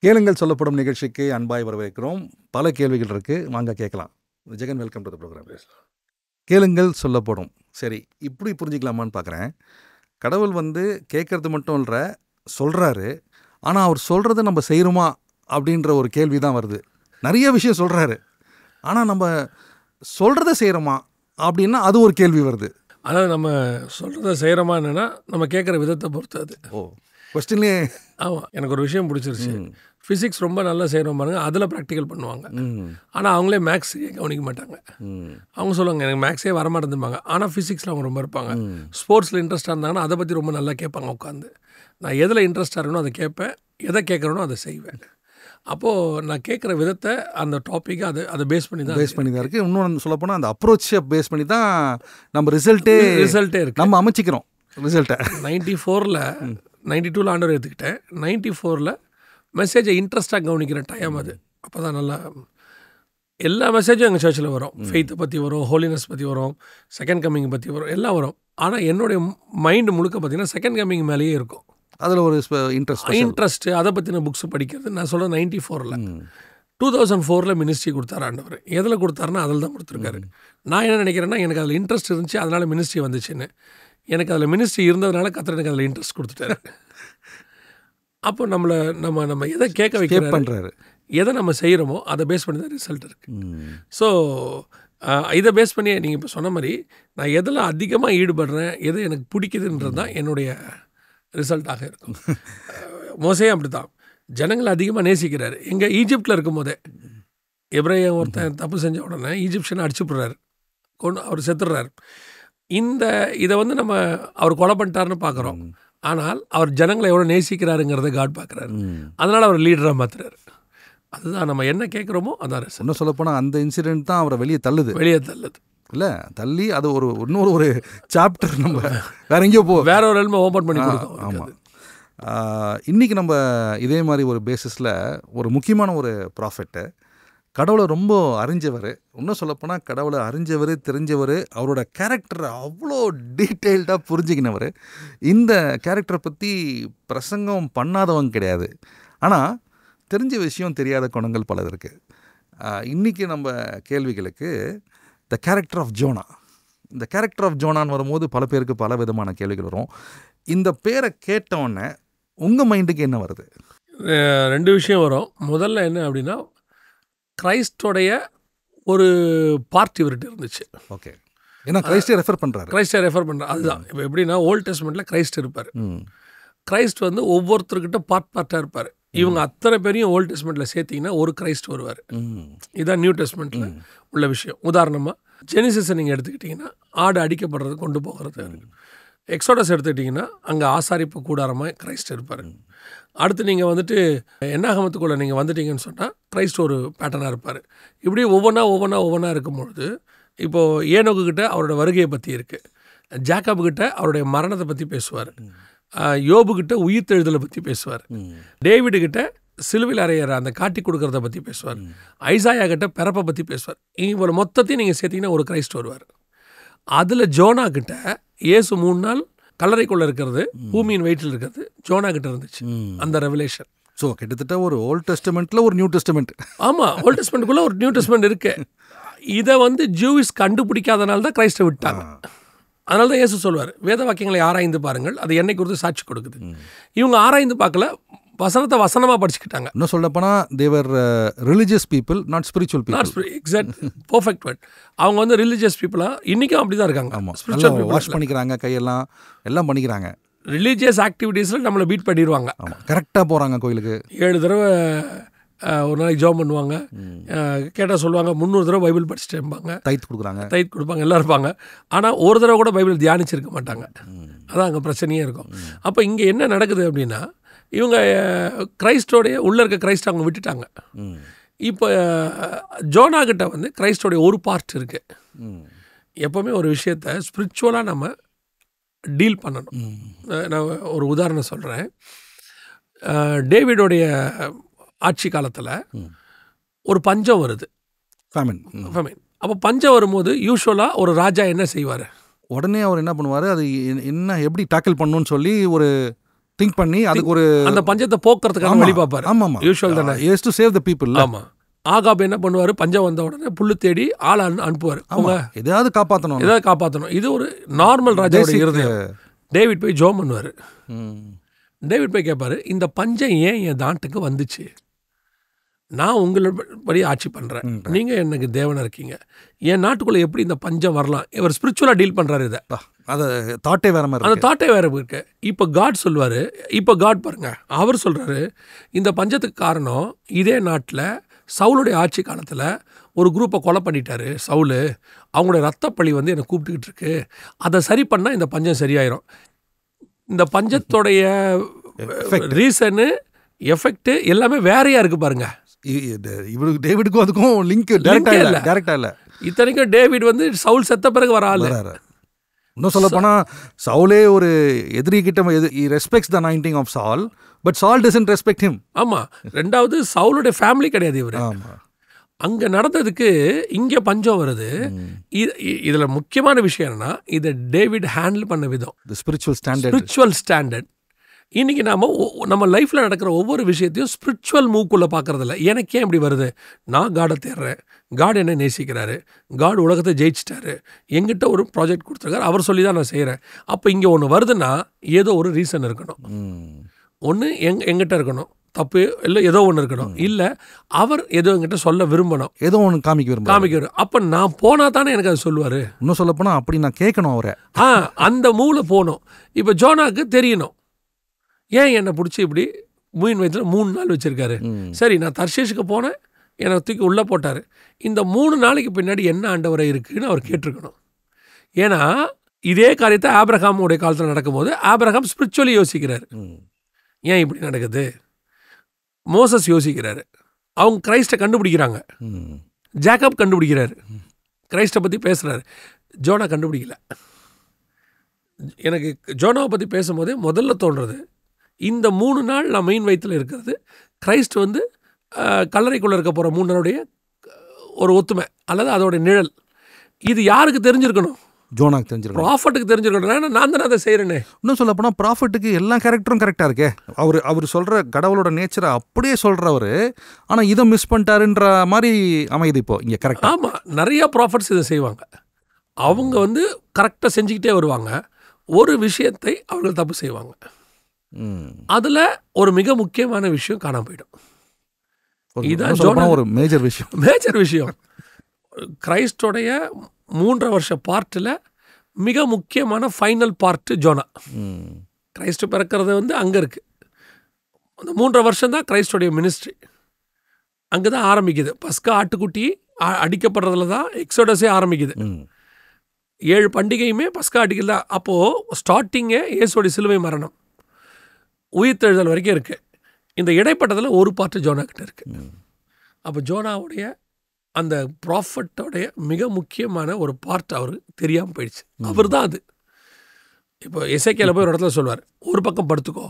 கேளுங்கள் சொல்லப்படும் நிகழ்ச்சிக்கு அன்பாய் வரவேற்கிறோம். பல கேள்விகள் இருக்கு, வாங்க கேட்கலாம். Jagan, welcome to the program. கேளுங்கள் சொல்லப்படும். சரி, இப்படி புரிஞ்சுக்கலாமான்னு பார்க்குறேன். கடவுள் கேட்கறது மட்டும் இல்லை, சொல்கிறாரு. ஆனால் அவர் சொல்கிறத நம்ம செய்கிறோமா அப்படின்ற ஒரு கேள்வி தான் வருது. நிறைய விஷயம் சொல்கிறாரு, ஆனால் நம்ம சொல்கிறத செய்கிறோமா அப்படின்னா அது ஒரு கேள்வி வருது. அதாவது நம்ம சொல்கிறத செய்கிறோமா என்னென்னா நம்ம கேட்குற விதத்தை பொறுத்து அது. கொஸ்டின்லேயே ஆமாம், எனக்கு ஒரு விஷயம் பிடிச்சிருச்சு. ஃபிசிக்ஸ் ரொம்ப நல்லா செய்கிறோம் பாருங்க, அதில் ப்ராக்டிக்கல் பண்ணுவாங்க. ஆனால் அவங்களே மேக்ஸ் கவனிக்க மாட்டாங்க. அவங்க சொல்லுவாங்க எனக்கு மேக்ஸே வரமாட்டேன்பாங்க, ஆனால் ஃபிசிக்ஸில் அவங்க ரொம்ப இருப்பாங்க. ஸ்போர்ட்ஸில் இன்ட்ரெஸ்ட்டாக இருந்தாங்கன்னா அதை பற்றி ரொம்ப நல்லா கேட்பாங்க உட்காந்து. நான் எதில் இன்ட்ரெஸ்ட்டாக இருக்கணும் அதை கேட்பேன், எதை கேட்குறேனோ அதை செய்வேன். அப்போது நான் கேட்குற விதத்தை அந்த டாப்பிக்கை அதை பேஸ் பண்ணி தான் இருக்குது. இன்னொன்று சொல்லப்போனால் அந்த அப்ரோச்சை பேஸ் பண்ணி தான் நம்ம ரிசல்ட்டே இருக்குது, நம்ம அமைச்சிக்கிறோம் ரிசல்ட்டை. 94ல் 92ல் ஆண்டவர் எடுத்துக்கிட்டேன். 94ல் மெசேஜை இன்ட்ரெஸ்ட்டாக கவனிக்கிற டைம் அது. அப்போ தான் நல்லா எல்லா மெசேஜும் எங்கள் சர்ச்சில் வரும். ஃபெய்த்தை பற்றி வரும், ஹோலினஸ் பற்றி வரும், செகண்ட் கம்மிங் பற்றி வரும், எல்லாம் வரும். ஆனால் என்னுடைய மைண்டு முழுக்க பார்த்திங்கன்னா செகண்ட் கம்மிங் மேலேயே இருக்கும். அதில் ஒரு இன்ட்ரெஸ்ட்டு அதை பற்றின புக்ஸ் படிக்கிறது. நான் சொல்கிறேன் 94ல் 2004ல் மினிஸ்ட்ரி கொடுத்தாரு ஆண்டவர். எதில் கொடுத்தாருன்னா அதில் தான் கொடுத்துருக்காரு. நான் என்ன நினைக்கிறேன்னா எனக்கு அதில் இன்ட்ரெஸ்ட் இருந்துச்சு, அதனால் மினிஸ்ட்ரி வந்துச்சுன்னு. எனக்கு அதில் மினிஸ்ட்ரி இருந்ததுனால கர்த்தர் எனக்கு அதில் இன்ட்ரெஸ்ட் கொடுத்துட்டாரு. அப்போ நம்ம எதை கேட்க வைக்க பண்ணுறாரு, எதை நம்ம செய்கிறோமோ அதை பேஸ் பண்ணி தான் ரிசல்ட் இருக்குது. ஸோ இதை பேஸ் பண்ணி நீங்கள் இப்போ சொன்ன மாதிரி நான் எதில் அதிகமாக ஈடுபடுறேன், எது எனக்கு பிடிக்குதுன்றது தான் என்னுடைய ரிசல்ட்டாக இருக்கும். மோசே அப்படி தான் ஜனங்களை அதிகமாக நேசிக்கிறாரு. எங்கள் ஈஜிப்டில் இருக்கும் போதே எப்ரேயன் ஒருத்தன் தப்பு செஞ்ச உடனே ஈஜிப்ஷனை அடிச்சுப்படுறாரு, அவர் செத்துடுறாரு. இதை நம்ம அவர் கொலை பண்ணிட்டாருன்னு பார்க்குறோம், ஆனால் அவர் ஜனங்களை எவ்வளோ நேசிக்கிறாருங்கிறத காட் பார்க்குறாரு. அதனால் அவர் லீடராக மாற்றுறாரு. அதுதான் நம்ம என்ன கேட்குறோமோ அதான் ரிசல்ட். இன்னும் சொல்லப்போனால் அந்த இன்சிடென்ட் தான் அவரை வெளியே தள்ளுது இல்லை, தள்ளி அது இன்னொரு ஒரு சாப்டர் நம்ம வேற எங்கேயோ வேற ஒரு எல்மை ஓப்பன் பண்ணி கொடுக்கும். ஆமாம். இன்றைக்கி நம்ம இதே மாதிரி ஒரு பேசிஸில் ஒரு முக்கியமான ஒரு ப்ராஃபெட்டு, கடவுளை ரொம்ப அறிஞ்சவர், இன்னும் சொல்லப்போனால் கடவுளை அறிஞ்சவர், தெரிஞ்சவர், அவரோட கேரக்டரை அவ்வளோ டீட்டெயில்டாக புரிஞ்சுக்கினவர். இந்த கேரக்டரை பற்றி பிரசங்கம் பண்ணாதவங்க கிடையாது, ஆனால் தெரிஞ்ச விஷயம் தெரியாத குணங்கள் பலது இருக்குது. இன்றைக்கி நம்ம கேள்விகளுக்கு த கேரக்டர் ஆஃப் ஜோனா. இந்த கேரக்டர் ஆஃப் ஜோனான்னு வரும்போது பல பேருக்கு பல விதமான கேள்விகள் வரும். இந்த பேரை கேட்டவுடனே உங்கள் மைண்டுக்கு என்ன வருது? ரெண்டு விஷயம் வரும். முதல்ல என்ன அப்படின்னா, கிரைஸ்டோடைய ஒரு பார்ட் இவர்கிட்ட இருந்துச்சு. ஓகே, ஏன்னா கிரைஸ்டை ரெஃபர் பண்ணுறாரு. அதுதான். இப்போ எப்படின்னா ஓல்ட் டெஸ்ட்மெண்ட்டில் கிரைஸ்ட் இருப்பார். கிரைஸ்ட் ஒவ்வொருத்தருக்கிட்ட பார்ட்டாக இருப்பார். இவங்க அத்தனை பேரையும் ஓல்ட் டெஸ்ட்மெண்ட்டில் சேர்த்திங்கன்னா ஒரு கிரைஸ்ட் வருவார். இதுதான் நியூ டெஸ்ட்மெண்ட்டில் உள்ள விஷயம். உதாரணமாக ஜெனிசிஸை நீங்கள் எடுத்துக்கிட்டிங்கன்னா ஆடு அடிக்கப்படுறது கொண்டு போகிறது. எக்ஸோடஸ் எடுத்துக்கிட்டிங்கன்னா அங்கே ஆசாரிப்பு கூடாரமாக கிரைஸ்ட் இருப்பார். அடுத்து நீங்கள் என்னாகமத்துக்குள்ளே நீங்கள் வந்துட்டீங்கன்னு சொன்னால் கிரைஸ்ட் ஒரு பேட்டர்னாக இருப்பார். இப்படி ஒவ்வொன்றா இருக்கும்பொழுது இப்போது ஏனோக்குக்கிட்ட அவரோட வருகையை பற்றி இருக்குது, ஜாக்கபுக்கிட்ட அவருடைய மரணத்தை பற்றி பேசுவார், யோபுக்கிட்ட உயிர்த்தெழுதலை பற்றி பேசுவார், டேவிடுக்கிட்ட சிலுவையில் அறையிற அந்த காட்டி கொடுக்கறத பற்றி பேசுவார், ஐசாயா கிட்ட பிறப்பை பற்றி பேசுவார். இவ்வளோ மொத்தத்தையும் நீங்கள் சேர்த்திங்கன்னா ஒரு கிரைஸ்ட் வருவார். அதில் ஜோனா கிட்ட இயேசு 3 நாள் கல்லறைக்குள்ளே இருக்கிறது, பூமியின் வயிற்றில் இருக்கிறது ஜோனா கிட்ட இருந்துச்சு அந்த ரெவலேஷன். ஸோ கிட்டத்தட்ட ஒரு ஓல்ட் டெஸ்டமெண்ட்டில் ஒரு நியூ டெஸ்டமெண்ட். ஆமாம், ஓல்ட் டெஸ்டமெண்ட்டுக்குள்ளே ஒரு நியூ டெஸ்டமெண்ட் இருக்குது. இதை ஜூவிஸ் கண்டுபிடிக்காதனால தான் கிரைஸ்டை விட்டாங்க. அதனால தான் இயேசு சொல்வார், வேத வாக்கியங்களை ஆராய்ந்து பாருங்கள், அது என்னை குறித்து சாட்சி கொடுக்குது. இவங்க ஆராய்ந்து பார்க்கல, வசனத்தை வசனமாக படிச்சுக்கிட்டாங்க. இன்னும் சொல்லப்போனால் they are religious people, not spiritual people. Exact, perfect word. அவங்க ரிலிஜியஸ் பீப்புளாக இன்றைக்கும் அப்படி தான் இருக்காங்க. ஆமாம், வாஷ் பண்ணிக்கிறாங்க, கையெல்லாம் எல்லாம் பண்ணிக்கிறாங்க. ரிலீஜியஸ் ஆக்டிவிட்டீஸில் நம்மளை பீட் பண்ணிடுவாங்க. கரெக்டாக போகிறாங்க கோயிலுக்கு, 7 தடவை ஒரு நாளைக்கு ஜாப் பண்ணுவாங்க. கேட்டால் சொல்லுவாங்க 300 தடவை பைபிள் படிச்சுட்டு இருப்பாங்க, தைத் கொடுப்பாங்க, எல்லாம் இருப்பாங்க. ஆனால் ஒரு தடவை கூட பைபிள் தியானிச்சிருக்க மாட்டாங்க. அதான் அங்கே பிரச்சனையே இருக்கும். அப்போ இங்கே என்ன நடக்குது அப்படின்னா, இவங்க கிரைஸ்டோடைய உள்ளே இருக்க கிரைஸ்ட் அவங்க விட்டுட்டாங்க. இப்போ ஜோனா கிட்ட கிரைஸ்டோடைய ஒரு பார்ட் இருக்குது. எப்போவுமே ஒரு விஷயத்தை ஸ்பிரிச்சுவலாக நம்ம டீல் பண்ணணும். நான் ஒரு உதாரணம் சொல்கிறேன். டேவிடோடைய ஆட்சி காலத்தில் ஒரு பஞ்சம் வருது, ஃபெமின். அப்போ பஞ்சம் வரும்போது யூஸ்வலாக ஒரு ராஜா என்ன செய்வார்? உடனே அவர் என்ன பண்ணுவார், அது என்ன எப்படி டேக்கிள் பண்ணணும்னு சொல்லி ஒரு திங்க் பண்ணி அதுக்கு ஒரு அந்த பஞ்சத்தை போக்குறதுக்கான வழி பார்ப்பாரு. ஆமாம் யூஷுவல் தானே. Is to save the people. ஆமா. ஆகாப் என்ன பண்ணுவாரு, பஞ்சம் வந்த உடனே புல்லு தேடி ஆளை அனுப்புவார். அவங்க எதாவது காப்பாற்றணும். இது ஒரு நார்மல் ராஜாவோட இருதயம். டேவிட் போய் ஜோம் பண்ணுவார். டேவிட் போய் கேட்பாரு, இந்த பஞ்சம் ஏன் என் நாட்டுக்கு வந்துச்சு? நான் உங்களபடி ஆட்சி பண்ணுறேன், நீங்கள் எனக்கு தேவனாக இருக்கீங்க, என் நாட்டுக்குள்ளே எப்படி இந்த பஞ்சம் வரலாம்? இவர் ஸ்பிரிச்சுவலாக டீல் பண்ணுறாரு. இதை அதை தாட்டே வேற மாதிரி, அந்த தாட்டே வேற இருக்கு. இப்போ காட் சொல்லுவார், இப்போ காட் பாருங்க, அவர் சொல்கிறாரு, இந்த பஞ்சத்துக்கு காரணம் இதே நாட்டில் சவுளுடைய ஆட்சி காலத்தில் ஒரு குரூப்பை கொலை பண்ணிட்டாரு சவுலு, அவங்களுடைய ரத்தப்பழி வந்து என்னை கூப்பிட்டுக்கிட்டு இருக்கு, அதை சரி பண்ணால் இந்த பஞ்சம் சரியாயிரும். இந்த பஞ்சத்தோடைய ரீசனு எஃபெக்ட் எல்லாமே வேறையா இருக்கு பாருங்க. இவருக்கு டேவிடுக்கும் அதுக்கும் லிங்க் டைரக்டா இல்ல. இத்தனைக்கும் டேவிட் வந்து சவுல் செத்த பிறகு வர ஆளு. இன்னும் சொல்ல போனா சவுலே ஒரு எதிரி கிட்ட ரெஸ்பெக்ட்ஸ் த அனாயிண்டிங் ஆஃப் சால், பட் சால் டசன்ட் ரெஸ்பெக்ட் ஹிம். ஆமா. ரெண்டாவது சவுலுடைய ஃபேமிலி கிடையாது இவரு. அங்க நடந்ததுக்கு இங்க பஞ்சம் வருது. இதுல முக்கியமான விஷயம் என்னன்னா, இதை டேவிட் ஹேண்டில் பண்ண விதம், ஸ்பிரிச்சுவல் ஸ்டாண்டர்ட். இன்றைக்கி நம்ம லைஃப்பில் நடக்கிற ஒவ்வொரு விஷயத்தையும் ஸ்பிரிச்சுவல் மூக்குள்ளே பார்க்குறதில்ல. எனக்கு ஏன் இப்படி வருது? நான் காடை தேடுறேன், காட் என்ன நேசிக்கிறாரு, காட் உலகத்தை ஜெயிச்சிட்டாரு, எங்கிட்ட ஒரு ப்ராஜெக்ட் கொடுத்துருக்காரு, அவர் சொல்லி தான் நான் செய்கிறேன். அப்போ இங்கே ஒன்று வருதுன்னா ஏதோ ஒரு ரீசன் இருக்கணும். ஒன்று எங்கிட்ட இருக்கணும் தப்பு, இல்லை ஏதோ ஒன்று இருக்கணும், இல்லை அவர் ஏதோ எங்கிட்ட சொல்ல விரும்பணும், ஏதோ ஒன்று காமிக்க. அப்போ நான் போனால் தானே எனக்கு அது சொல்லுவார். இன்னும் சொல்ல போனால் அப்படி நான் கேட்கணும் அவரை. அந்த மூளை போகணும். இப்போ ஜோனாக்கு தெரியணும், ஏன் என்னை பிடிச்சி இப்படி மீன் வயிற்றுல 3 நாள் வச்சுருக்காரு. சரி, நான் தர்ஷேஷுக்கு போனேன், என்னை தூக்கி உள்ளே போட்டார், இந்த 3 நாளைக்கு பின்னாடி என்ன ஆண்டவரை இருக்குன்னு அவர் கேட்டிருக்கணும். ஏன்னா இதே காரியத்தை ஆபிரகாமுடைய காலத்தில் நடக்கும்போது ஆபிரகாம் ஸ்பிரிச்சுவலி யோசிக்கிறார், ஏன் இப்படி நடக்குது. மோசஸ் யோசிக்கிறாரு, அவங்க கிரைஸ்டை கண்டுபிடிக்கிறாங்க, ஜாக்கப் கண்டுபிடிக்கிறாரு, கிரைஸ்டை பற்றி பேசுகிறாரு. ஜோனா கண்டுபிடிக்கல. எனக்கு ஜோனாவை பற்றி பேசும்போதே முதல்ல தோன்றது, இந்த 3 நாள் நான் மெயின் வயிற்றில் இருக்கிறது கிரைஸ்ட் வந்து கல்லறைக்குள்ளே இருக்க போகிற 3 நாளுடைய ஒரு ஒத்துமை அல்லது அதோடைய நிழல். இது யாருக்கு தெரிஞ்சிருக்கணும்? ஜோனாக்கு தெரிஞ்சிருக்கணும், ப்ராஃபட்டுக்கு தெரிஞ்சிருக்கணும். ஏன்னா நான் தானே அதை செய்கிறேனே. இன்னும் சொல்ல போனால் ப்ராஃபட்டுக்கு எல்லா கேரக்டரும் கரெக்டாக இருக்கே. அவர் சொல்கிற கடவுளோட நேச்சரை அப்படியே சொல்கிறவர், ஆனால் இதை மிஸ் பண்ணிட்டாருன்ற மாதிரி அமையுது இப்போ இங்கே. கரெக்ட். ஆமாம், நிறையா ப்ராஃபட்ஸ் இதை செய்வாங்க. அவங்க வந்து கரெக்டாக செஞ்சுக்கிட்டே வருவாங்க. ஒரு விஷயத்தை அவர்கள் தப்பு செய்வாங்க, அதில் ஒரு மிக முக்கியமான விஷயம் காணாம போயிடும். இதுதான் ஒரு மேஜர் விஷயம். கிரைஸ்டோடைய 3.5 வருஷ பார்ட்டில் மிக முக்கியமான ஃபைனல் பார்ட்டு ஜோனா. கிரைஸ்ட் பிறக்கிறது வந்து அங்கே இருக்குது. அந்த 3.5 வருஷம் தான் கிரைஸ்டோடைய மினிஸ்ட்ரி. அங்கே தான் ஆரம்பிக்குது. பஸ்கா ஆட்டுக்குட்டி அடிக்கப்படுறதுல தான் எக்ஸோடஸே ஆரம்பிக்குது. 7 பண்டிகையுமே பஸ்கா அடிக்கல தான். அப்போது ஸ்டார்டிங்கே இயேசுவோடைய சிலுவை மரணம், உயிர்த்தெழுதல் வரைக்கும் இருக்குது. இந்த இடைப்பட்டதில் ஒரு பார்ட்டு ஜோனா கிட்ட இருக்குது. அப்போ ஜோனாவுடைய அந்த ப்ராஃபட்டோடைய மிக முக்கியமான ஒரு பார்ட் அவருக்கு தெரியாமல் போயிடுச்சு. அவர் தான் அது. இப்போ எசேக்கியேல போய் ஒரு இடத்துல சொல்வார், ஒரு பக்கம் படுத்துக்கோ,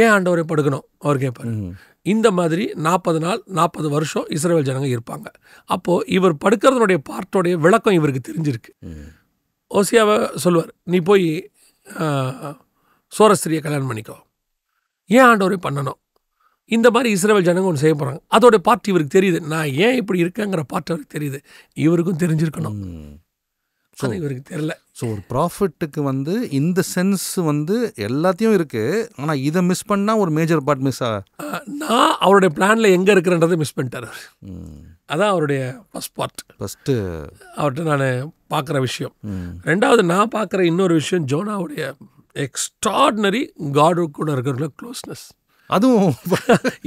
ஏன் ஆண்டவரை படுக்கணும் அவர் கேட்பார். இந்த மாதிரி 40 நாள் 40 வருஷம் இஸ்ரவேல் ஜனங்க இருப்பாங்க. அப்போது இவர் படுக்கிறதுனுடைய பார்ட்டோடைய விளக்கம் இவருக்கு தெரிஞ்சிருக்கு. ஓசியாவை சொல்லுவார், நீ போய் சோரஸ்திரியை கல்யாணம் பண்ணிக்கோ, ஏன் ஆண்டவரை பண்ணணும், இந்த மாதிரி இஸ்ரவேல் ஜனங்க ஒன்று செய்ய போகிறாங்க. அதோட பார்ட் இவருக்கு தெரியுது, நான் ஏன் இப்படி இருக்கேங்கிற பார்ட் அவருக்கு தெரியுது. இவருக்கும் தெரிஞ்சிருக்கணும், அது இவருக்கு தெரியல. ஸோ ஒரு ப்ராஃபிட்டுக்கு வந்து இந்த சென்ஸ் வந்து எல்லாத்தையும் இருக்குது, ஆனால் இதை மிஸ் பண்ணால் ஒரு மேஜர் பார்ட் மிஸ் நான் அவருடைய பிளானில் எங்கே இருக்கிறன்றதை மிஸ் பண்ணிட்டார். அதான் அவருடைய ஃபஸ்ட்டு அவர்கிட்ட நான் பார்க்குற விஷயம். ரெண்டாவது நான் பார்க்குற இன்னொரு விஷயம், ஜோனாவுடைய எக்ஸ்ட்ராடினரி காடு கூட இருக்கிற க்ளோஸ்னஸ். அதுவும்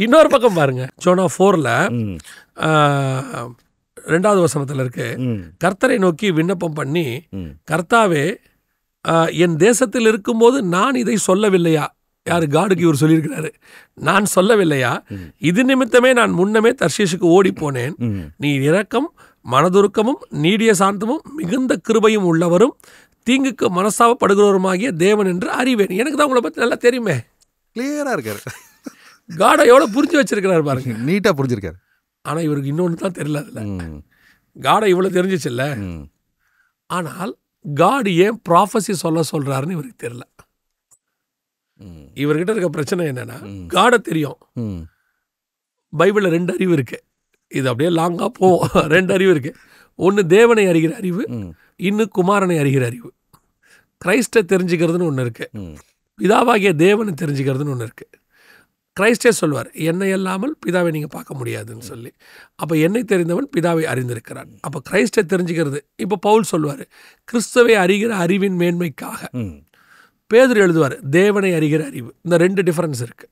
இன்னொரு பக்கம் பாருங்க, ஜோனா 4ல் 2வது வசனத்தில் இருக்கு, கர்த்தரை நோக்கி விண்ணப்பம் பண்ணி, கர்த்தாவே என் தேசத்தில் இருக்கும்போது நான் இதை சொல்லவில்லையா? யாரு? காடுக்கு இவர் சொல்லியிருக்கிறாரு, நான் சொல்லவில்லையா? இது நிமித்தமே நான் முன்னமே தர்ஷீஷுக்கு ஓடி போனேன். நீ இரக்கம் மனதுருக்கமும் நீடிய சாந்தமும் மிகுந்த கிருபையும் உள்ளவரும் தீங்குக்கு மனசாவப்படுகிறவருமாகிய தேவன் என்று அறிவேன். எனக்கு தான் உங்களை பற்றி நல்லா தெரியுமே. கிளியராக இருக்காரு. காடை எவ்வளோ புரிஞ்சு வச்சிருக்கிறாரு பாருங்க, நீட்டாக புரிஞ்சிருக்காரு. ஆனால் இவருக்கு இன்னொன்று தான் தெரியல. அதில் காடை இவ்வளோ தெரிஞ்சிச்சுல்ல, ஆனால் காடு ஏன் ப்ராஃபஸி சொல்கிறாருன்னு இவருக்கு தெரியல. இவர்கிட்ட இருக்க பிரச்சனை என்னன்னா, காடை தெரியும், பைபிளில் 2 அறிவு இருக்கு. இது அப்படியே லாங்காக போவோம். 2 அறிவு இருக்கு. ஒன்று தேவனை அறிகிற அறிவு, இன்னும் குமாரனை அறிகிற அறிவு. கிரைஸ்டை தெரிஞ்சுக்கிறதுன்னு ஒன்று இருக்கு, பிதாவாகிய தேவனை தெரிஞ்சுக்கிறதுன்னு ஒன்று இருக்கு. கிரைஸ்டே சொல்வார், என்னை இல்லாமல் பிதாவை நீங்கள் பார்க்க முடியாதுன்னு சொல்லி. அப்போ என்னை தெரிந்தவன் பிதாவை அறிந்திருக்கிறான். அப்போ கிரைஸ்டை தெரிஞ்சுக்கிறது. இப்போ பவுல் சொல்வார், கிறிஸ்துவை அறிகிற அறிவின் மேன்மைக்காக. பேதுரு எழுதுவார், தேவனை அறிகிற அறிவு. இந்த 2 டிஃபரன்ஸ் இருக்கு.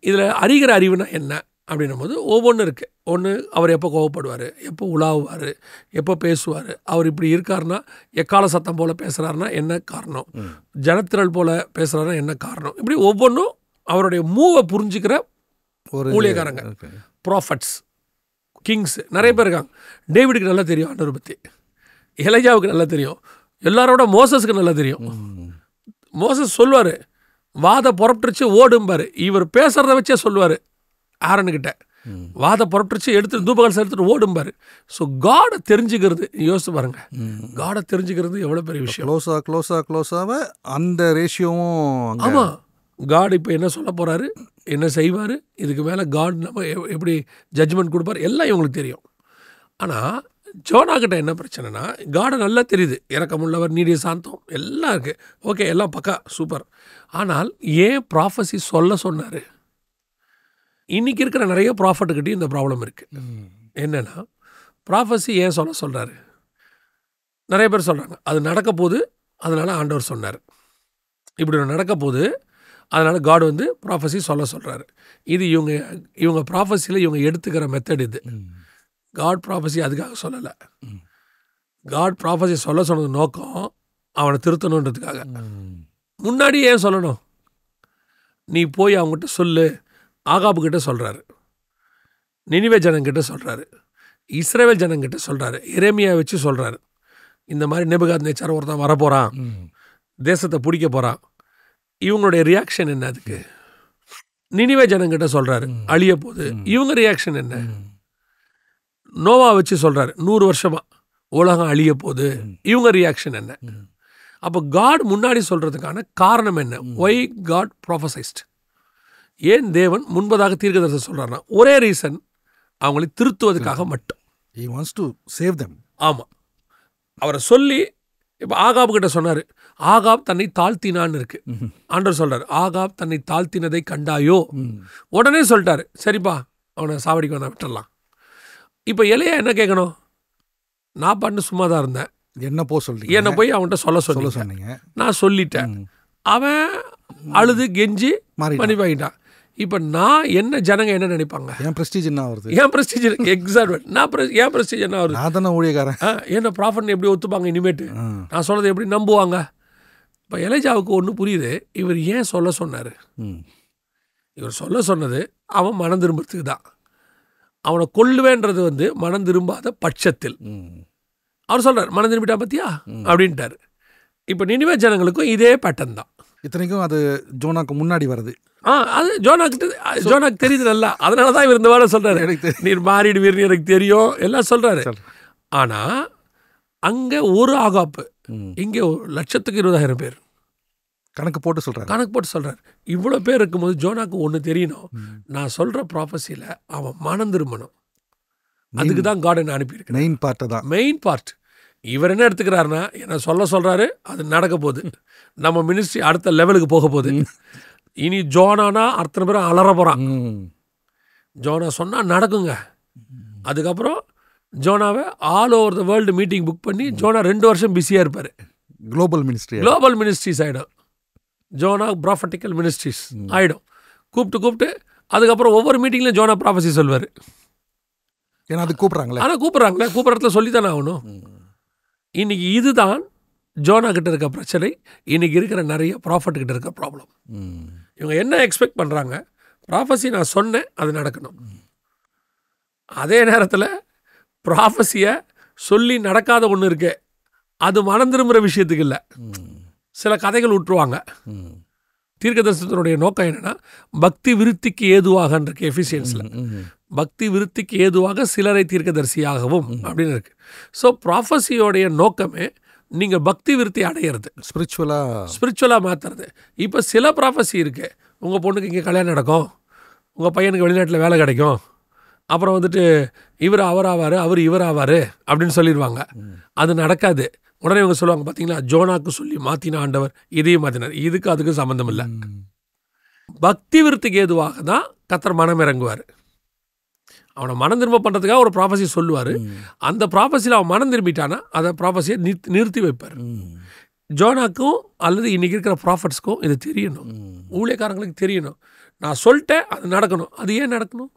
இதில் அறிகிற அறிவுனா என்ன அப்படின்னும் போது ஒவ்வொன்றும் இருக்குது. ஒன்று, அவர் எப்போ கோவப்படுவார், எப்போ உலாவுவார், எப்போ பேசுவார், அவர் இப்படி இருக்காருன்னா, எக்கால சத்தம் போல் பேசுகிறாருன்னா என்ன காரணம், ஜனத்திரள் போல் பேசுகிறாருன்னா என்ன காரணம், இப்படி ஒவ்வொன்றும் அவருடைய மூவை புரிஞ்சுக்கிற ஒரு ஊழியக்காரங்க, ப்ராஃபட்ஸ், கிங்ஸ் நிறைய பேர் இருக்காங்க. டேவிடுக்கு நல்லா தெரியும் ஆண்டவரை பற்றி, எலியாவுக்கு நல்லா தெரியும், எல்லாரோட மோசஸ்க்கு நல்லா தெரியும். மோசஸ் சொல்லுவார், வாதை புறப்பட்டுருச்சு ஓடும்பார். இவர் பேசுகிறத வச்சே சொல்லுவார் ஆரனுக்கிட்ட, வாதை புறப்பட்டுருச்சு எடுத்து தூபகலசம் எடுத்துட்டு ஓடும்பார். ஸோ காடை தெரிஞ்சுக்கிறது, யோசிச்சு பாருங்க, காடை தெரிஞ்சுக்கிறது எவ்வளோ பெரிய விஷயம். க்ளோஸாக அந்த ரேஷியோவும். ஆமாம், காட் இப்போ என்ன சொல்ல போகிறாரு, என்ன செய்வார், இதுக்கு மேலே காட் நம்ம எப்படி ஜட்ஜ்மெண்ட் கொடுப்பார், எல்லாம் இவங்களுக்கு தெரியும். ஆனால் ஜோனா கிட்ட என்ன பிரச்சனைனா, காடை நல்லா தெரியுது, இரக்கமுள்ளவர், நீடிய சாந்தம் எல்லாம் இருக்குது, ஓகே, எல்லாம் பக்கா சூப்பர். ஆனால் ஏன் ப்ராஃபஸி சொல்ல சொன்னார்? இன்றைக்கி இருக்கிற நிறைய ப்ராஃபட்டுக்கிட்டையும் இந்த ப்ராப்ளம் இருக்குது. என்னென்னா, ப்ராஃபஸி ஏன் சொல்கிறாரு? நிறைய பேர் சொல்கிறாங்க, அது நடக்க போது அதனால் ஆண்டவர் சொன்னார், இப்படி நடக்க போது அதனால் காட் வந்து ப்ராஃபஸி சொல்கிறாரு. இது இவங்க ப்ராஃபஸியில் இவங்க எடுத்துக்கிற மெத்தட் இது. காட் ப்ராஃபஸி அதுக்காக சொல்லலை. காட் ப்ராஃபஸி சொன்னது நோக்கம் அவனை திருத்தணுன்றதுக்காக. முன்னாடி ஏன் சொல்லணும்? நீ போய் அவங்ககிட்ட சொல்லு, ஆகாபுக்கிட்ட சொல்கிறாரு, நினிவே ஜனங்கிட்ட சொல்கிறாரு, இஸ்ரவேல் ஜனங்கிட்ட சொல்கிறாரு, எரேமியா வச்சு சொல்கிறாரு, இந்த மாதிரி நேபுகாத்நேச்சார் ஒருத்தன் வரப்போகிறான், தேசத்தை பிடிக்க போகிறான். இவங்களுடைய ரியாக்ஷன் என்ன? அதுக்கு நினிவே ஜனங்கிட்ட சொல்கிறாரு, அழிய போகுது. இவங்க ரியாக்ஷன் என்ன? நோவா வச்சு சொல்கிறாரு, 100 வருஷமாக உலகம் அழிய போகுது. இவங்க ரியாக்ஷன் என்ன? அப்போ காட் முன்னாடி சொல்கிறதுக்கான காரணம் என்ன? Why God prophesied? ஏன் தேவன் முன்பதாக தீர்க்கதரிசனம் சொல்கிறாருன்னா, ஒரே ரீசன், அவங்களை திருத்துவதற்காக மட்டும். He wants to save them. ஆமாம், அவரை சொல்லி இப்போ ஆகாப் கிட்ட சொன்னார், ஆகாப் தன்னை தாழ்த்தினான்னு இருக்கு. ஆண்டவர் சொல்கிறார், ஆகாப் தன்னை தாழ்த்தினதை கண்டாயோ? உடனே சொல்லிட்டாரு, சரிப்பா அவனை சாவடிக்க வேணாம், விட்டுடலாம். இப்போ எலியா என்ன கேட்கணும்? நான் பண்ணு சும்மா தான் இருந்தேன், என்னை போய் அவன்கிட்ட சொல்ல சொன்னீங்க, நான் சொல்லிட்டேன். அவன் அழுது கெஞ்சி மன்னிப்பாங்கிட்டான். இப்போ நான் என்ன ஜனங்க என்ன நினைப்பாங்க? என் ப்ரெஸ்டீஜ் என்ன ஆகுது? என் ப்ரெஸ்டீஜ் எக்ஸாக்ட், என் ப்ரெஸ்டீஜ் என்ன ஆகுது? நான் தானே ஊழியக்காரன், என்ன ப்ராஃபட்னு எப்படி ஒத்துப்பாங்க இனிமேட்டு? நான் சொன்னதை எப்படி நம்புவாங்க? இப்போ எலியாவுக்கு ஒன்று புரியுது, இவர் ஏன் சொல்ல சொன்னார். இவர் சொல்ல சொன்னது அவன் மனம் திரும்புறதுக்கு தான். அவனை கொல்லுவேன்றது வந்து மனம் திரும்பாத பட்சத்தில். அவர் சொல்கிறார், மனம் திரும்பிட்டா பத்தியா அப்படின்ட்டார். இப்போ நினிவே ஜனங்களுக்கும் இதே பேட்டர்ன் தான். இத்தனைக்கும் அது ஜோனாக்கு முன்னாடி வருது. அது ஜோனாக்கு தெரியுது நல்லா, அதனால தான் இவர் இந்த வேலை சொல்கிறாரு, நீர் மாறிடுவீர்னு எனக்கு தெரியும் எல்லாம் சொல்கிறாரு. ஆனால் அங்கே ஒரு ஆகாப்பு, இங்கே 1,20,000 பேர் கணக்கு போட்டு சொல்கிறார். இவ்வளோ பேர் இருக்கும்போது ஜோனாக்கு ஒன்று தெரியணும், நான் சொல்கிற ப்ராஃபஸியில் அவன் மனம் திரும்பணும். அதுக்கு தான் கார்டன் அனுப்பியிருக்கேன். மெயின் பார்ட் இவர் என்ன எடுத்துக்கிறாருன்னா, என்ன சொல்கிறாரு, அது நடக்க போகுது, நம்ம மினிஸ்ட்ரி அடுத்த லெவலுக்கு போக போகுது. இனி ஜோனானா அத்தனை பேரும் அலற போகிறான். ஜோனா சொன்னால் நடக்குங்க. அதுக்கப்புறம் ஜோனாவை all over the world meeting book பண்ணி ஜோனா 2 வருஷம் பிஸியாக இருப்பார். குளோபல் மினிஸ்ட்ரிஸ் ஆகிடும். ஜோனா ப்ராஃபட்டிக்கல் மினிஸ்ட்ரிஸ் ஆகிடும். கூப்பிட்டு அதுக்கப்புறம் ஒவ்வொரு மீட்டிங்லையும் ஜோனா ப்ராஃபஸி சொல்வார். ஏன்னா அது கூப்பிட்றாங்களே, ஆனால் கூப்பிட்ற இடத்துல சொல்லித்தானே ஆகணும். இன்னைக்கு இதுதான் ஜோனா கிட்ட இருக்க பிரச்சனை, இன்னைக்கு இருக்கிற நிறைய ப்ராஃபட் கிட்ட இருக்க ப்ராப்ளம். இவங்க என்ன எக்ஸ்பெக்ட் பண்ணுறாங்க? ப்ராஃபஸி நான் சொன்னேன், அது நடக்கணும். அதே நேரத்தில் ப்ராஃபஸியை சொல்லி நடக்காத ஒன்று இருக்கு, அது மனம் திரும்புகிற விஷயத்துக்கு இல்லை. சில கதைகள் விட்டுருவாங்க. தீர்க்கதரிசனத்தினுடைய நோக்கம் என்னென்னா, பக்தி விருத்திக்கு ஏதுவாக இருக்கு. எஃபிஷியன்ஸில் பக்தி விருத்திக்கு ஏதுவாக சிலரை தீர்க்கதரிசியாகவும் அப்படின்னு இருக்கு. ஸோ ப்ராஃபஸியோடைய நோக்கமே நீங்கள் பக்தி விருத்தி அடையிறது, ஸ்பிரிச்சுவலாக மாற்றுறது. இப்போ சில ப்ராஃபஸி இருக்குது, உங்கள் பொண்ணுக்கு இங்கே கல்யாணம் நடக்கும், உங்கள் பையனுக்கு வெளிநாட்டில் வேலை கிடைக்கும், அப்புறம் வந்துட்டு இவர் அவராவார், அவர் இவர் ஆவார் அப்படின்னு சொல்லிடுவாங்க. அது நடக்காது. உடனே இவங்க சொல்லுவாங்க, பார்த்தீங்களா, ஜோனாக்கு சொல்லி மாற்றின ஆண்டவர் இதையும் மாற்றினார். இதுக்கு அதுக்கும் சம்மந்தம் இல்லை. பக்தி விருத்திக்கு ஏதுவாக தான் கர்த்தர் மனம் இறங்குவார். அவனை மனம் திரும்ப பண்ணுறதுக்காக ஒரு ப்ராஃபஸி சொல்லுவார். அந்த ப்ராஃபஸியில் அவன் மனம் திரும்பிட்டானா அதை ப்ராஃபஸியை நிறுத்தி வைப்பார். ஜோனாக்கும் அல்லது இன்றைக்கி இருக்கிற ப்ராஃபட்ஸ்க்கும் இது தெரியணும், ஊழியக்காரங்களுக்கு தெரியணும். நான் சொல்லிட்டேன், அது நடக்கணும். அது ஏன் நடக்கணும்?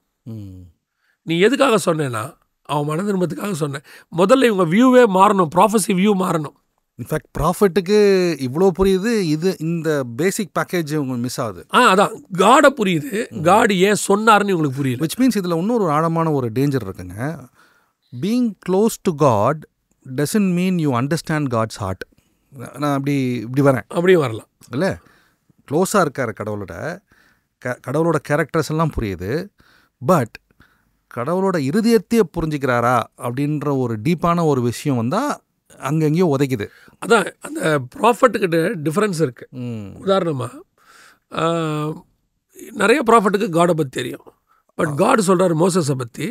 நீ எதுக்காக சொன்னேன்னா அவன் மன திரும்பத்துக்காக சொன்னேன். முதல்ல இவங்க வியூவே மாறணும், ப்ராஃபஸி வியூ மாறணும். இன்ஃபேக்ட் ப்ராஃபிட்டுக்கு இவ்வளோ புரியுது, இது இந்த பேசிக் பேக்கேஜ் உங்களுக்கு மிஸ் ஆகுது. அதான் காடை புரியுது, காடு ஏன் சொன்னார்னு உங்களுக்கு புரியல. விச் மீன்ஸ் இதில் இன்னொரு ஆழமான ஒரு டேஞ்சர் இருக்குங்க. Being close to God doesn't mean you understand God's heart. நான் இப்படி வரேன், அப்படியே வரலாம் இல்லை? க்ளோஸாக இருக்கார் கடவுளோட கேரக்டர்ஸ் எல்லாம் புரியுது, பட் கடவுளோட இருதயத்தையே புரிஞ்சுக்கிறாரா அப்படின்ற ஒரு டீப்பான ஒரு விஷயம் வந்தால் அங்கங்கேயோ உதைக்குது. அதான் அந்த ப்ராஃபட்டுக்கிட்ட டிஃப்ரென்ஸ் இருக்குது. உதாரணமாக நிறைய ப்ராஃபட்டுக்கு காடை பற்றி தெரியும், பட் காடு சொல்கிறார் மோசஸை பற்றி,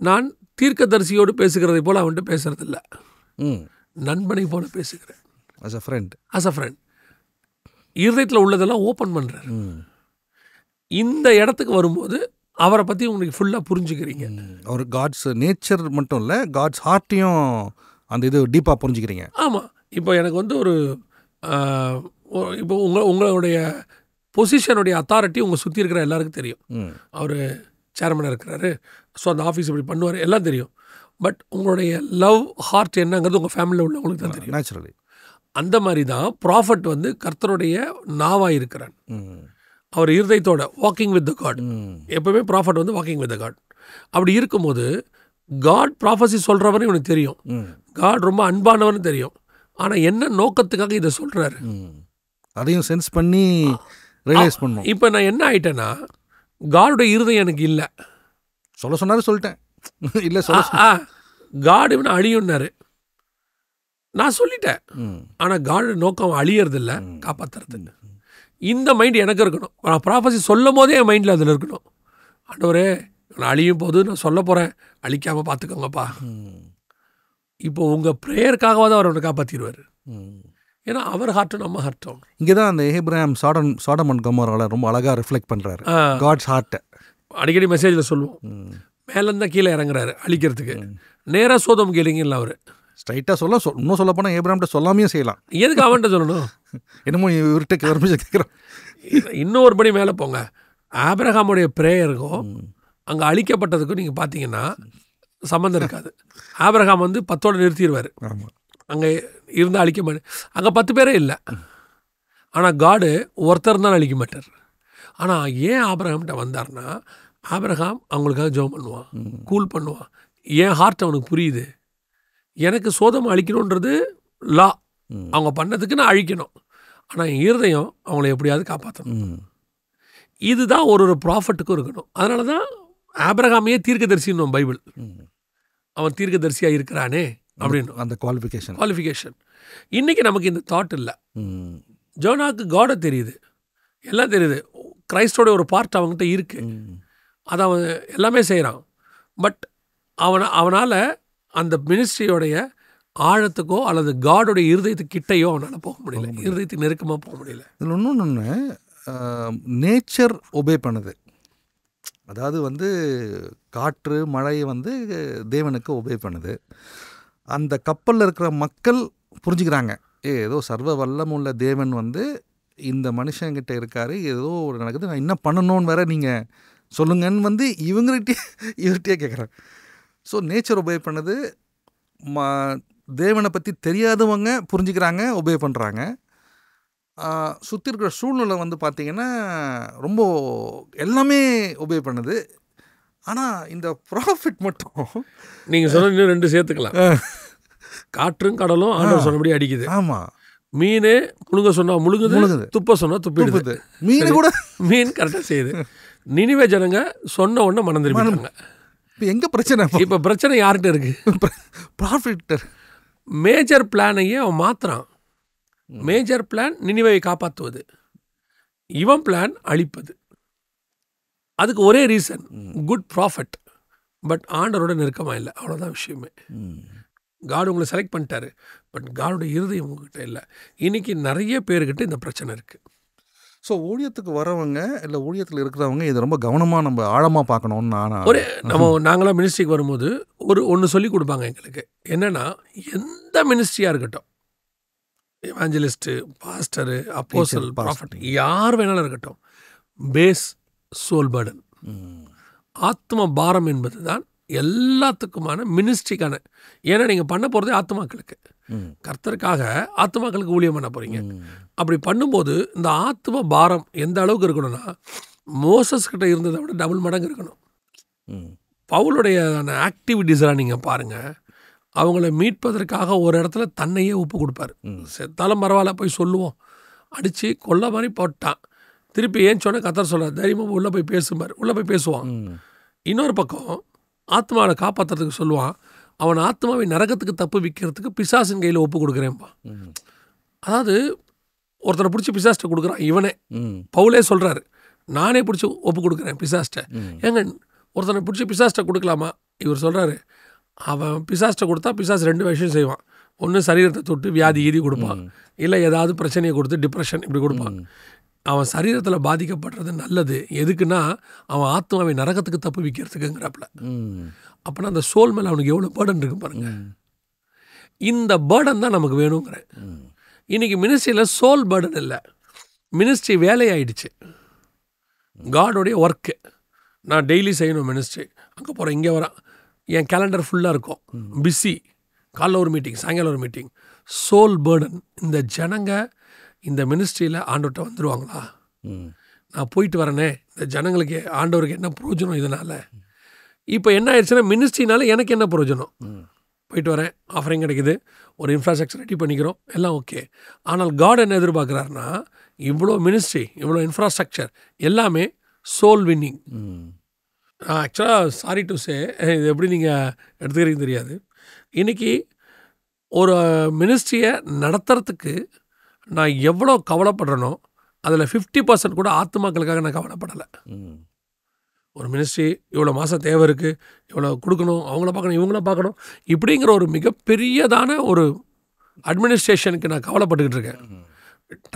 நான் தீர்க்கதரிசியோடு பேசுகிறதை போல் அவன்கிட்ட பேசுகிறதில்ல, நண்பனை போல பேசுகிறேன், அஸ் அ ஃப்ரெண்ட். இருதயத்தில் உள்ளதெல்லாம் ஓப்பன் பண்ணுறார். இந்த இடத்துக்கு வரும்போது அவரை பற்றி உங்களுக்கு ஃபுல்லாக புரிஞ்சுக்கிறீங்க. அவர் காட்ஸ் நேச்சர் மட்டும் இல்லை, காட்ஸ் ஹார்ட்டையும் அந்த இது டீப்பாக புரிஞ்சுக்கிறீங்க. ஆமாம். இப்போ எனக்கு வந்து இப்போ உங்களுடைய பொசிஷனுடைய அத்தாரிட்டி உங்கள் சுற்றி இருக்கிற எல்லாருக்கும் தெரியும். அவர் சேர்மனாக இருக்கிறாரு, ஸோ அந்த ஆஃபீஸ் இப்படி பண்ணுவார், எல்லாம் தெரியும். பட் உங்களுடைய லவ் ஹார்ட் என்னங்கிறது உங்கள் ஃபேமிலியில் உள்ளவங்களுக்கு தான் தெரியும், நேச்சுரலி. அந்த மாதிரி தான் ப்ராஃபட் வந்து கர்த்தருடைய நாவாக இருக்கிறான். அவர் இருதயத்தோட வாக்கிங் வித் த காட். எப்பவுமே ப்ராஃபட் வந்து வாக்கிங் வித் த காட். அப்படி இருக்கும்போது காட் ப்ராஃபஸி சொல்கிறவனே இவனுக்கு தெரியும், காட் ரொம்ப அன்பானவன்னு தெரியும். ஆனால் என்ன நோக்கத்துக்காக இதை சொல்கிறாரு அதையும் சென்ஸ் பண்ணி ரியலைஸ் பண்ணும். இப்போ நான் என்ன ஆயிட்டேன்னா, காடுடைய இருதயம் எனக்கு இல்லை. சொல்லிட்டேன் இல்லை, காடு இவனை அழியுன்னாரு, நான் சொல்லிட்டேன். ஆனால் காடு நோக்கம் அழியறதில்ல, காப்பாற்றுறது. இந்த மைண்ட் எனக்கு இருக்கணும். நான் ப்ராஃபஸி சொல்லும் போதே என் மைண்டில் அதில் இருக்கணும். ஆண்டவரே நான் அழியும் போது நான் சொல்ல போகிறேன், அழிக்காமல் பார்த்துக்கோங்கப்பா. இப்போ உங்கள் ப்ரேயருக்காகவாது அவர் அவனை காப்பாற்றிடுவார். ஏன்னா அவர் ஹார்ட்டும் நம்ம ஹார்ட்டும். இங்கே தான் அந்த ஏப்ரஹாம் சாடம் அண்ட் கொமோரால ரொம்ப அழகாக ரிஃப்ளெக்ட் பண்ணுறாரு காட்ஸ் ஹார்ட்டை. அடிக்கடி மெசேஜில் சொல்லுவோம், மேலேருந்தான் கீழே இறங்குறாரு அழிக்கிறதுக்கு. நேராக சோதம் கேளுங்க இல்லை, அவர் ஸ்ட்ரைட்டாக இன்னும் சொல்ல போனால் ஏப்ரஹாம்கிட்ட சொல்லாமையே செய்யலாம். எதுக்கு அவன்கிட்ட சொல்லணும்? என்னமோ இவர்கிட்ட கேட்குறோம். இன்னொரு படி மேலே போங்க. ஆபிரகாமுடைய ப்ரேயருக்கும் அங்கே அழிக்கப்பட்டதுக்கும் நீங்கள் பார்த்தீங்கன்னா சம்மந்தம் இருக்காது. ஆபிரகாம் வந்து 10 நிறுத்திடுவார், அங்கே இருந்தால் அழிக்க மாட்டேன். அங்கே 10 பேரே இல்லை, ஆனால் காடு ஒருத்தர் இருந்தாலும் அழிக்க மாட்டார். ஆனால் ஏன் ஆபிரகாம்கிட்ட வந்தார்னா, ஆபிரகாம் அவங்களுக்காக ஜெபம் பண்ணுவான், கூல் பண்ணுவான். என் ஹார்ட் அவனுக்கு புரியுது, எனக்கு சோதம் அழிக்கணுன்றது லா, அவங்க பண்ணதுக்கு நான் அழிக்கணும், ஆனால் என் இருதயம் அவங்கள எப்படியாவது காப்பாற்றணும். இதுதான் ஒரு ப்ராஃபட்டுக்கும் இருக்கணும். அதனால தான் ஆபிரகாமையே தீர்க்கதரிசின்னு பைபிள், அவன் தீர்க்கதரிசியாக இருக்கிறானே அப்படின்னு அந்த குவாலிஃபிகேஷன். இன்றைக்கி நமக்கு இந்த தாட் இல்லை. ஜோனாக்கு காடை தெரியுது, எல்லாம் தெரியுது, கிரைஸ்டோட ஒரு பார்ட் அவங்ககிட்ட இருக்குது, அதை அவன் எல்லாமே செய்கிறான். பட் அவனால் அந்த மினிஸ்ட்ரியோடைய ஆழத்துக்கோ அல்லது காடோடைய இருதயத்துக்கு கிட்டையோ அவனால் போக முடியல, இருதயத்துக்கு நெருக்கமாக போக முடியல. இதில் இன்னொன்று நேச்சர் ஒபே பண்ணுது. அதாவது வந்து காற்று மழை வந்து தேவனுக்கு ஒபே பண்ணுது. அந்த கப்பலில் இருக்கிற மக்கள் புரிஞ்சுக்கிறாங்க, ஏதோ சர்வ வல்லமுள்ள தேவன் வந்து இந்த மனுஷங்கிட்ட இருக்காரு, ஏதோ ஒரு நடக்குது, நான் என்ன பண்ணணும்னு வேற நீங்கள் சொல்லுங்கன்னு வந்து இவர்கிட்டயே கேட்குறாங்க. ஸோ நேச்சர் ஒபே பண்ணுது, தேவனை பற்றி தெரியாதவங்க புரிஞ்சுக்கிறாங்க, ஒபே பண்ணுறாங்க. சுற்றி இருக்கிற சூழ்நிலை வந்து பார்த்திங்கன்னா ரொம்ப எல்லாமே ஒபே பண்ணுது. ஆனால் இந்த ப்ராஃபிட் மட்டும் நீங்கள் சொன்ன இன்னும் 2 சேர்த்துக்கலாம். காற்றும் கடலும் ஆண்டவர் சொன்னபடி அடிக்குது. ஆமாம், மீன் முழுங்க சொன்னால் முழுங்குது, துப்ப சொன்னால் துப்பிடுது. மீன் கூட மீன் கரெக்டாக செய்யுது. நினிவே ஜனங்க சொன்ன உடனே மனம் திரும்பிட்டாங்க. இப்போ எங்கே பிரச்சனை? இப்போ பிரச்சனை யார்கிட்ட இருக்குது? ப்ராஃபிட். மேஜர் பிளானையே அவன் மாத்துறான். மேஜர் பிளான் நினிவேயை காப்பாற்றுவது, இவன் பிளான் அழிப்பது. அதுக்கு ஒரே ரீசன், குட் ப்ராஃபிட். பட் ஆண்டரோட நெருக்கமாக இல்லை, அவ்வளோதான் விஷயமே. காட் உங்களை செலக்ட் பண்ணிட்டாரு, பட் காடோட இருதயம் உங்ககிட்ட இல்லை. இன்னைக்கு நிறைய பேர்கிட்ட இந்த பிரச்சனை இருக்குது. ஸோ ஊழியத்துக்கு வரவங்க இல்லை ஊழியத்தில் இருக்கிறவங்க இதை ரொம்ப கவனமாக நம்ம ஆழமாக பார்க்கணும்னு நாங்களாம் மினிஸ்ட்ரிக்கு வரும்போது ஒன்று சொல்லி கொடுப்பாங்க எங்களுக்கு. என்னென்னா, எந்த மினிஸ்ட்ரியாக இருக்கட்டும், எவாஞ்சலிஸ்ட்டு, பாஸ்டரு, அப்போஸ்தலர், ப்ராஃபட், யார் வேணாலும் இருக்கட்டும், பேஸ் சோல் பர்டன், ஆத்ம பாரம் என்பது தான் எல்லாத்துக்குமான மினிஸ்ட்ரிக்கான. ஏன்னா நீங்கள் பண்ண போகிறதே ஆத்மாக்களுக்கு, கர்த்தருக்காக ஆத்மாக்களுக்கு ஊழியம் பண்ண போகிறீங்க. அப்படி பண்ணும்போது இந்த ஆத்ம பாரம் எந்த அளவுக்கு இருக்கணும்னா, மோசஸ் கிட்ட இருந்ததை விட டபுள் மடங்கு இருக்கணும். பவுலுடைய ஆக்டிவிட்டீஸ்லாம் நீங்கள் பாருங்கள். அவங்கள மீட்பதற்காக ஒரு இடத்துல தன்னையே ஒப்பு கொடுப்பாரு. செத்தாலும் பரவாயில்ல, போய் சொல்லுவோம். அடித்து கொல்ல மாதிரி போட்டான். திருப்பி ஏன் சொன்ன கர்த்தர் சொல்கிறார், தைரியமாக உள்ளே போய் பேசுவார். உள்ளே போய் பேசுவான். இன்னொரு பக்கம் ஆத்மாவை காப்பாற்றுறதுக்கு சொல்லுவான். அவன் ஆத்மாவை நரகத்துக்கு தப்பு விற்கிறதுக்கு பிசாசின் கையில் ஒப்பு கொடுக்குறேன்ப்பா. அதாவது ஒருத்தனை பிடிச்சி பிசாஸ்ட்டை கொடுக்குறான் இவனே. பவுலே சொல்கிறாரு, நானே பிடிச்சி ஒப்பு கொடுக்குறேன் பிசாஸ்ட்டை. ஏங்க ஒருத்தனை பிடிச்சி பிசாஸ்ட்டை கொடுக்கலாமா? இவர் சொல்கிறாரு, அவன் பிசாஸ்ட்டை கொடுத்தா பிசாஸ் 2 விஷயம் செய்வான். ஒன்று சரீரத்தை தொட்டு வியாதி ஈதி கொடுப்பான், இல்லை ஏதாவது பிரச்சனையை கொடுத்து டிப்ரெஷன் இப்படி கொடுப்பான். அவன் சரீரத்தில் பாதிக்கப்படுறது நல்லது. எதுக்குன்னா அவன் ஆத்மாவை நரகத்துக்கு தப்பு விற்கிறதுக்குங்கிறாப்புல. அப்போனா அந்த சோல் மேலே அவனுக்கு எவ்வளோ பேர்டன் இருக்கு பாருங்க. இந்த பேர்டன் தான் நமக்கு வேணுங்கிறேன். இன்னைக்கு மினிஸ்ட்ரியில் சோல் பேர்டன் இல்லை, மினிஸ்ட்ரி வேலையாயிடுச்சு. காடோடைய ஒர்க்கு நான் டெய்லி செய்யணும். மினிஸ்ட்ரி அங்கே போகிறேன், இங்கே வரேன், என் கேலண்டர் ஃபுல்லாக இருக்கும், பிஸி. காலைல ஒரு மீட்டிங், சாயங்காலம் ஒரு மீட்டிங். Soul burden. இந்த ஜனங்க இந்த மினிஸ்ட்ரியில் ஆண்டவர்கிட்ட வந்துடுவாங்களா? நான் போயிட்டு வரேனே, இந்த ஜனங்களுக்கு ஆண்டவருக்கு என்ன பிரயோஜனம் இதனால்? இப்போ என்ன ஆயிடுச்சுன்னா, மினிஸ்ட்ரினால எனக்கு என்ன பிரயோஜனம்? போயிட்டு வரேன், ஆஃபரிங் கிடைக்குது, ஒரு இன்ஃப்ராஸ்ட்ரக்சர் ரெடி பண்ணிக்கிறோம், எல்லாம் ஓகே. ஆனால் காட் என்ன எதிர்பார்க்குறாருன்னா, இவ்வளோ மினிஸ்ட்ரி, இவ்வளோ இன்ஃப்ராஸ்ட்ரக்சர் எல்லாமே சோல் வின்னிங். ஆக்சுவலாக சாரி டு சே, இது எப்படி நீங்கள் எடுத்துக்கிறீங்க தெரியாது. இன்றைக்கி ஒரு மினிஸ்ட்ரியை நடத்துறதுக்கு நான் எவ்வளோ கவலைப்படுறேனோ அதில் 50% கூட ஆத்மாக்களுக்காக நான் கவலைப்படலை. ஒரு மினிஸ்ட்ரி இவ்வளோ மாதம் தேவை இருக்குது, இவ்வளோ கொடுக்கணும், அவங்கள பார்க்கணும், இவங்கள பார்க்கணும், இப்படிங்கிற ஒரு மிகப்பெரியதான ஒரு அட்மினிஸ்ட்ரேஷனுக்கு நான் கவலைப்பட்டுக்கிட்டு இருக்கேன்.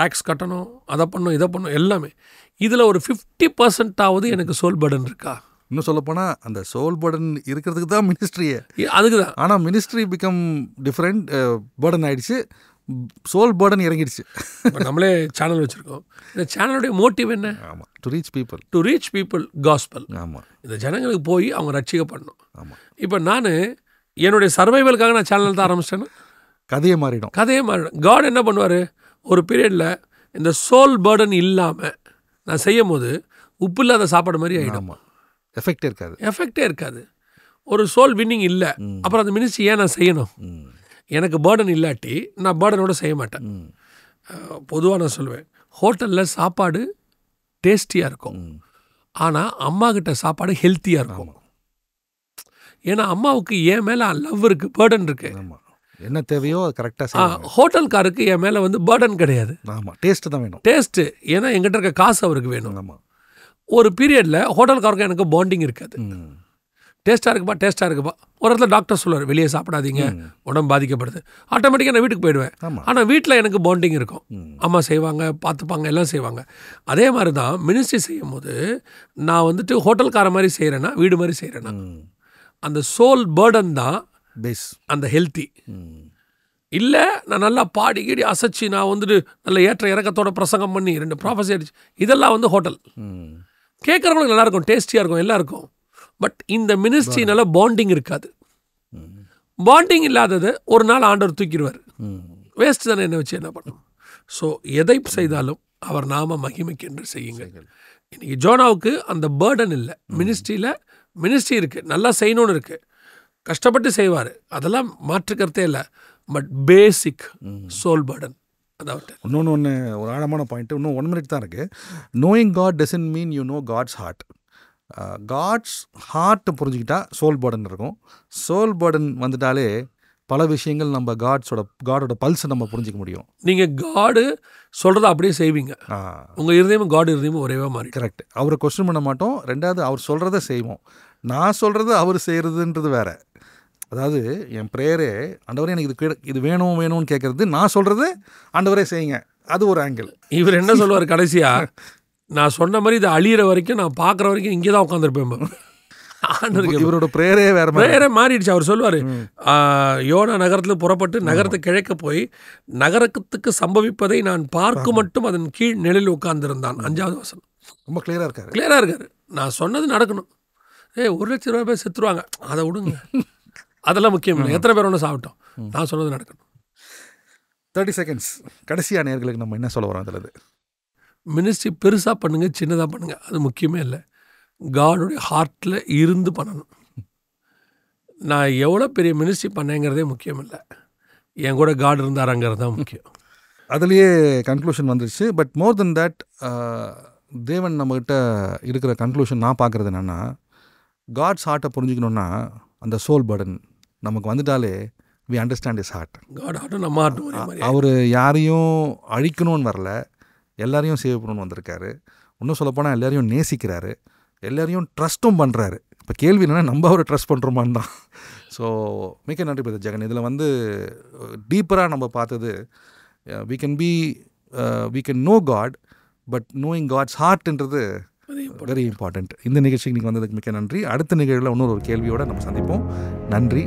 டேக்ஸ் கட்டணும், அதை பண்ணணும், இதை பண்ணணும், எல்லாமே. இதில் ஒரு 50% எனக்கு சோல் பர்டன் இருக்கா? இன்னும் சொல்லப்போனால் அந்த சோல் பர்டன் இருக்கிறதுக்கு தான் மினிஸ்ட்ரியே, அதுக்கு தான். ஆனால் மினிஸ்ட்ரி பிகம் டிஃப்ரெண்ட் பர்டன் ஆகிடுச்சு, சோல் பர்டன் இறங்கிடுச்சு. இப்போ நம்மளே சேனல் வச்சுருக்கோம். இந்த சேனலுடைய மோட்டிவ் என்ன? ஆமாம், டு ரீச் பீப்புள் காஸ்பல். ஆமாம், இந்த ஜனங்களுக்கு போய் அவங்க ரட்சிக்கப்படணும். ஆமாம். இப்போ நான் என்னுடைய சர்வைவலுக்காக நான் சேனல் தான் ஆரம்பிச்சிட்டேன்னா கதையே மாறிடும். காட் என்ன பண்ணுவார், ஒரு பீரியடில் இந்த சோல் பர்டன் இல்லாமல் நான் செய்யும் போது உப்பு இல்லாத சாப்பாடு மாதிரி ஆகிடும். எஃபெக்டே இருக்காது. ஒரு சோல் வின்னிங் இல்லை. அப்புறம் அந்த மினிஸ்ட்ரி ஏன் நான் செய்யணும்? எனக்கு பேர்டன் இல்லாட்டி நான் பேர்டனோட செய்ய மாட்டேன். பொதுவாக நான் சொல்லுவேன், ஹோட்டலில் சாப்பாடு டேஸ்டியாக இருக்கும், ஆனால் அம்மா கிட்ட சாப்பாடு ஹெல்த்தியாக இருக்கும். ஏன்னா அம்மாவுக்கு என் மேலே லவ் இருக்குது, பேர்டன் இருக்குது. என்ன தேவையோ கரெக்டாக. ஹோட்டல்காருக்கு என் மேலே பேர்டன் கிடையாது. டேஸ்ட்டு தான் வேணும். டேஸ்ட்டு, ஏன்னா எங்கிட்ட இருக்க காசு அவருக்கு வேணும். ஒரு பீரியடில் ஹோட்டல்காருக்கு எனக்கு பாண்டிங் இருக்காது. டேஸ்ட்டாக இருக்குப்பா. ஒரு இடத்துல டாக்டர் சொல்லுவார், வெளியே சாப்பிடாதீங்க, உடம்பு பாதிக்கப்படுது. ஆட்டோமேட்டிக்காக நான் வீட்டுக்கு போயிடுவேன். ஆனால் வீட்டில் எனக்கு பாண்டிங் இருக்கும். அம்மா செய்வாங்க, பார்த்துப்பாங்க, எல்லாம் செய்வாங்க. அதே மாதிரி தான் மினிஸ்ட்ரி செய்யும் போது நான் ஹோட்டல்கார மாதிரி செய்கிறேன்னா, வீடு மாதிரி செய்கிறேன்னா, அந்த சோல் பேர்டன் தான் பேஸ், அந்த ஹெல்த்தி. இல்லை நான் நல்லா பாடி கீடி அசைச்சு நான் நல்ல ஏற்ற இறக்கத்தோட பிரசங்கம் பண்ணி 2 ப்ராஃபஸி அடிச்சு, இதெல்லாம் ஹோட்டல். கேட்குறவங்களுக்கு நல்லா இருக்கும், டேஸ்டியாக இருக்கும், எல்லாம் இருக்கும். பட் இந்த மினிஸ்ட்ரினால பாண்டிங் இருக்காது. பாண்டிங் இல்லாதது ஒரு நாள் ஆண்டவர் தூக்கிடுவார். வேஸ்ட் தானே, என்ன வச்சு என்ன பண்ணணும்? ஸோ எதை செய்தாலும் அவர் நாம மகிமைக்கு என்று செய்யுங்க. இன்னைக்கு ஜோனாவுக்கு அந்த பேர்டன் இல்லை. மினிஸ்ட்ரி இருக்குது, நல்லா செய்யணும்னு இருக்குது, கஷ்டப்பட்டு செய்வார், அதெல்லாம் மாற்றுக்கிறதே இல்லை. But basic soul burden. அதாவது இன்னொன்று ஒரு ஆழமான பாயிண்ட்டு, இன்னும் 1 minute தான் இருக்குது. Knowing God doesn't mean you know God's heart. God's ஹார்ட்டை புரிஞ்சுக்கிட்டா சோல் பர்டன் இருக்கும். சோல் பர்டன் வந்துட்டாலே பல விஷயங்கள் நம்ம காடோட பல்ஸை நம்ம புரிஞ்சிக்க முடியும். நீங்கள் காடு சொல்கிறத அப்படியே செய்வீங்க. உங்கள் இருதயமும் காடு இருதயமும் ஒரேவா மாறி. கரெக்ட். அவரை கொஸ்டின் பண்ண மாட்டோம். ரெண்டாவது அவர் சொல்கிறத செய்வோம். நான் சொல்கிறது அவர் செய்கிறதுன்றது வேற. அதாவது என் ப்ரேயரே ஆண்டவரே எனக்கு இது வேணும் வேணும்னு கேட்குறது, நான் சொல்கிறது ஆண்டவரே செய்யுங்க, அது ஒரு ஆங்கிள். இவர் என்ன சொல்லுவார் கடைசியாக, நான் சொன்ன மாதிரி இதை அழியிற வரைக்கும் நான் பார்க்குற வரைக்கும் இங்கே தான் உட்காந்துருப்பேன். இவரோட ப்ரேயரே வேற மாறிடுச்சு. அவர் சொல்லுவார், யோனா நகரத்தில் புறப்பட்டு நகரத்தை கிழக்க போய் நகரத்துக்கு சம்பவிப்பதை நான் பார்க்க மட்டும் அதன் கீழ் நிழலில் உட்கார்ந்துருந்தான். 5வது வசனம். ரொம்ப கிளியராக இருக்காரு. நான் சொன்னது நடக்கணும். 1,00,000 பேர் செத்துருவாங்க, அதை விடுங்க, அதெல்லாம் முக்கியம் இல்லை. எத்தனை பேர் ஒன்று சாப்பிட்டோம், நான் சொன்னது நடக்கணும். 30 செகண்ட்ஸ் கடைசியாக நேயர்களுக்கு நம்ம என்ன சொல்ல வரோம்? அதில் மினிஸ்ட்ரி பெருசாக பண்ணுங்க, சின்னதாக பண்ணுங்க, அது முக்கியமே இல்லை. காடுடைய ஹார்ட்டில் இருந்து பண்ணணும். நான் எவ்வளோ பெரிய மினிஸ்ட்ரி பண்ணேங்கிறதே முக்கியம் இல்லை, என் கூட காடு இருந்தாராங்கிறது தான் முக்கியம். அதுலேயே கன்க்ளூஷன் வந்துருச்சு. பட் மோர் தென் தட், தேவன் நம்மகிட்ட இருக்கிற கன்க்ளூஷன் நான் பார்க்குறது என்னென்னா, காட்ஸ் ஹார்ட்டை புரிஞ்சுக்கணுன்னா அந்த சோல் பர்டன் நமக்கு வந்துட்டாலே we understand is heart. God ஹார்ட்டும் நம்ம ஹார்ட்டும். அவர் யாரையும் அழிக்கணும்னு வரல, எல்லாரையும் சேவ் பண்ணணும்னு வந்திருக்காரு. இன்னும் சொல்லப்போனால் எல்லாரையும் நேசிக்கிறாரு, எல்லாரையும் ட்ரஸ்ட்டும் பண்ணுறாரு. இப்போ கேள்வி என்னென்னா, நம்ம அவரை ட்ரஸ்ட் பண்ணுறோமான்னு தான். ஸோ மிக்க நன்றி பிரதர் ஜெகன். இதில் வந்து டீப்பராக நம்ம பார்த்தது, we can know God, but knowing God's heartன்றது வெரி இம்பார்ட்டண்ட். இந்த நிகழ்ச்சிக்கு நீங்கள் வந்ததுக்கு மிக்க நன்றி. அடுத்த நிகழ்வில் இன்னொரு கேள்வியோடு நம்ம சந்திப்போம். நன்றி.